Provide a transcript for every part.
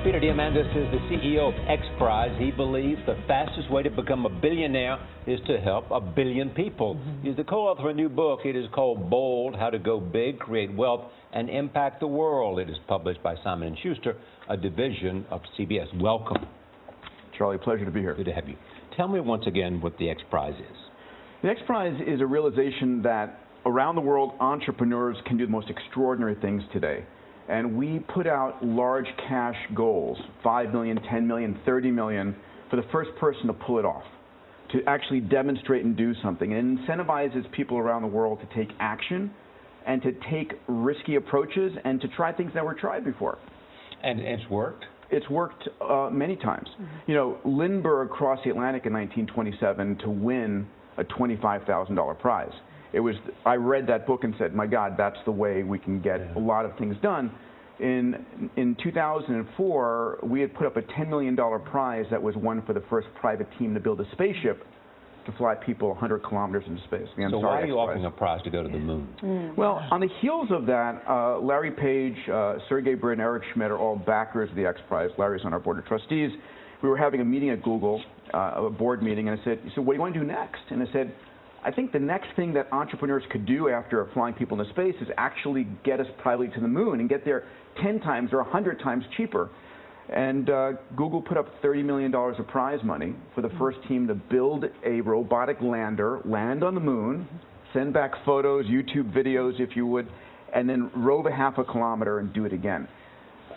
Peter Diamandis is the CEO of XPrize. He believes the fastest way to become a billionaire is to help a billion people. He's the co-author of a new book. It is called Bold: How to Go Big, Create Wealth, and Impact the World. It is published by Simon & Schuster, a division of CBS. Welcome. Charlie, pleasure to be here. Good to have you. Tell me once again what the XPrize is. The XPrize is a realization that around the world, entrepreneurs can do the most extraordinary things today. And we put out large cash goals, 5 million, 10 million, 30 million, for the first person to pull it off, to actually demonstrate and do something. And it incentivizes people around the world to take action and to take risky approaches and to try things that were tried before. And it's worked? It's worked many times. You know, Lindbergh crossed the Atlantic in 1927 to win a $25,000 prize. I read that book and said, my God, that's the way we can get a lot of things done. In 2004, we had put up a $10 million prize that was won for the first private team to build a spaceship to fly people 100 kilometers into space. So why are you offering a prize to go to the moon? Well, on the heels of that, Larry Page, Sergey Brin, Eric Schmidt are all backers of the XPrize. Larry's on our board of trustees. We were having a meeting at Google, a board meeting, and I said, what do you want to do next? And I said, I think the next thing that entrepreneurs could do after flying people into space is actually get us privately to the moon and get there 10 times or 100 times cheaper. And Google put up $30 million of prize money for the first team to build a robotic lander, land on the moon, send back photos, YouTube videos, if you would, and then rove a half a kilometer and do it again.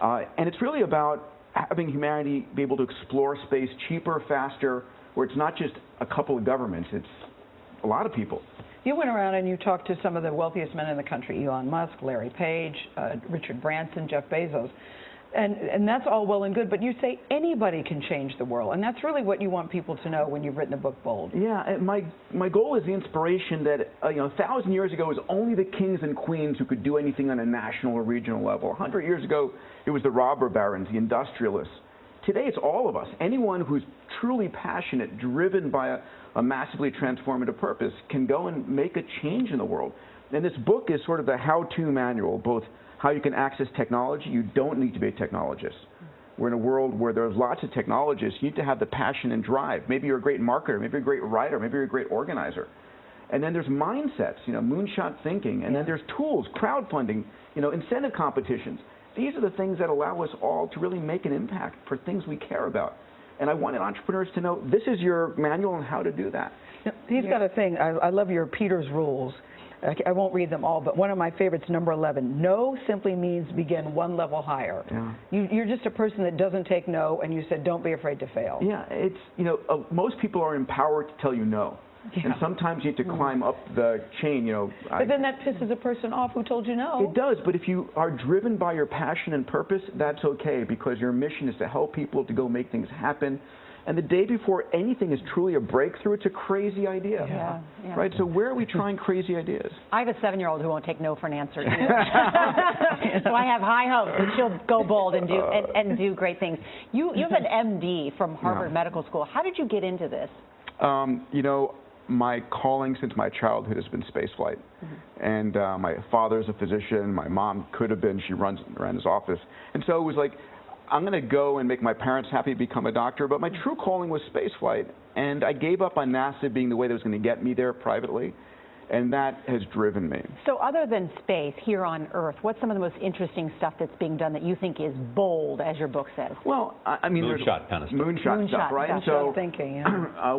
And it's really about having humanity be able to explore space cheaper, faster, where it's not just a couple of governments, it's a lot of people. You went around and you talked to some of the wealthiest men in the country, Elon Musk, Larry Page, Richard Branson, Jeff Bezos. And that's all well and good, but you say anybody can change the world, and that's really what you want people to know when you've written the book Bold. Yeah, my goal is the inspiration that 1,000 years ago, it was only the kings and queens who could do anything on a national or regional level. 100 years ago, it was the robber barons, the industrialists. Today, it's all of us. Anyone who's truly passionate, driven by a massively transformative purpose can go and make a change in the world. And this book is sort of the how-to manual, both how you can access technology. You don't need to be a technologist. We're in a world where there's lots of technologists. You need to have the passion and drive. Maybe you're a great marketer, maybe you're a great writer, maybe you're a great organizer. And then there's mindsets, moonshot thinking. And then there's tools, crowdfunding, incentive competitions. These are the things that allow us all to really make an impact for things we care about. And I wanted entrepreneurs to know this is your manual on how to do that. He's got a thing. I love your Peter's rules. I won't read them all, but one of my favorites, number 11. No simply means begin one level higher. Yeah. You're just a person that doesn't take no, and you said don't be afraid to fail. Yeah, it's, most people are empowered to tell you no. Yeah. And sometimes you need to climb up the chain, But then that pisses a person off who told you no. It does, but if you are driven by your passion and purpose, that's okay, because your mission is to help people to go make things happen. And the day before anything is truly a breakthrough, it's a crazy idea. Yeah. Right? So where are we trying crazy ideas? I have a 7-year-old who won't take no for an answer. So I have high hopes that she'll go bold and do great things. You have an MD from Harvard Medical School. How did you get into this? My calling since my childhood has been spaceflight. And my father's a physician. My mom could have been. She ran his office. And so it was like, I'm going to go and make my parents happy, become a doctor. But my true calling was spaceflight. And I gave up on NASA being the way that was going to get me there privately. And that has driven me. So other than space, here on Earth, what's some of the most interesting stuff that's being done that you think is bold, as your book says? Well, I mean, moonshot kind of stuff. Moonshot stuff, right? And so thinking,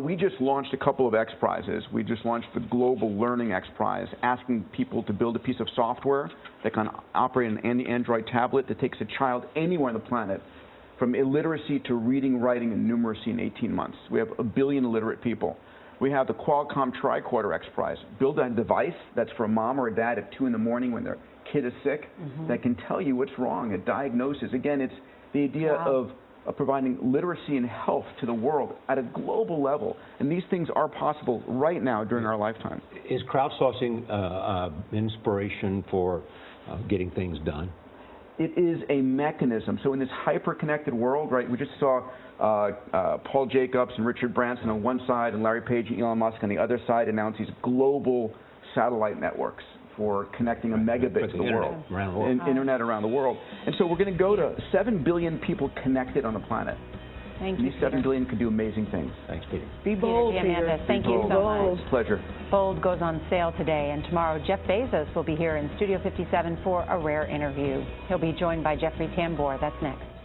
we just launched a couple of XPrizes. We just launched the Global Learning XPrize, asking people to build a piece of software that can operate on any Android tablet that takes a child anywhere on the planet from illiteracy to reading, writing, and numeracy in 18 months. We have 1 billion illiterate people. We have the Qualcomm Tricorder XPrize. Build a device that's for a mom or a dad at 2 in the morning when their kid is sick that can tell you what's wrong, a diagnosis. Again, it's the idea of providing literacy and health to the world at a global level. And these things are possible right now during our lifetime. Is crowdsourcing inspiration for getting things done? It is a mechanism. So in this hyper-connected world, right, we just saw Paul Jacobs and Richard Branson on one side and Larry Page and Elon Musk on the other side announce these global satellite networks for connecting a megabit to the world. Around the world. Internet around the world. And so we're going to go to 7 billion people connected on the planet. Thank you, These 7 billion can do amazing things. Thanks, Peter. Be bold, Diamandis, thank you so much. Pleasure. Bold goes on sale today, and tomorrow Jeff Bezos will be here in Studio 57 for a rare interview. He'll be joined by Jeffrey Tambor. That's next.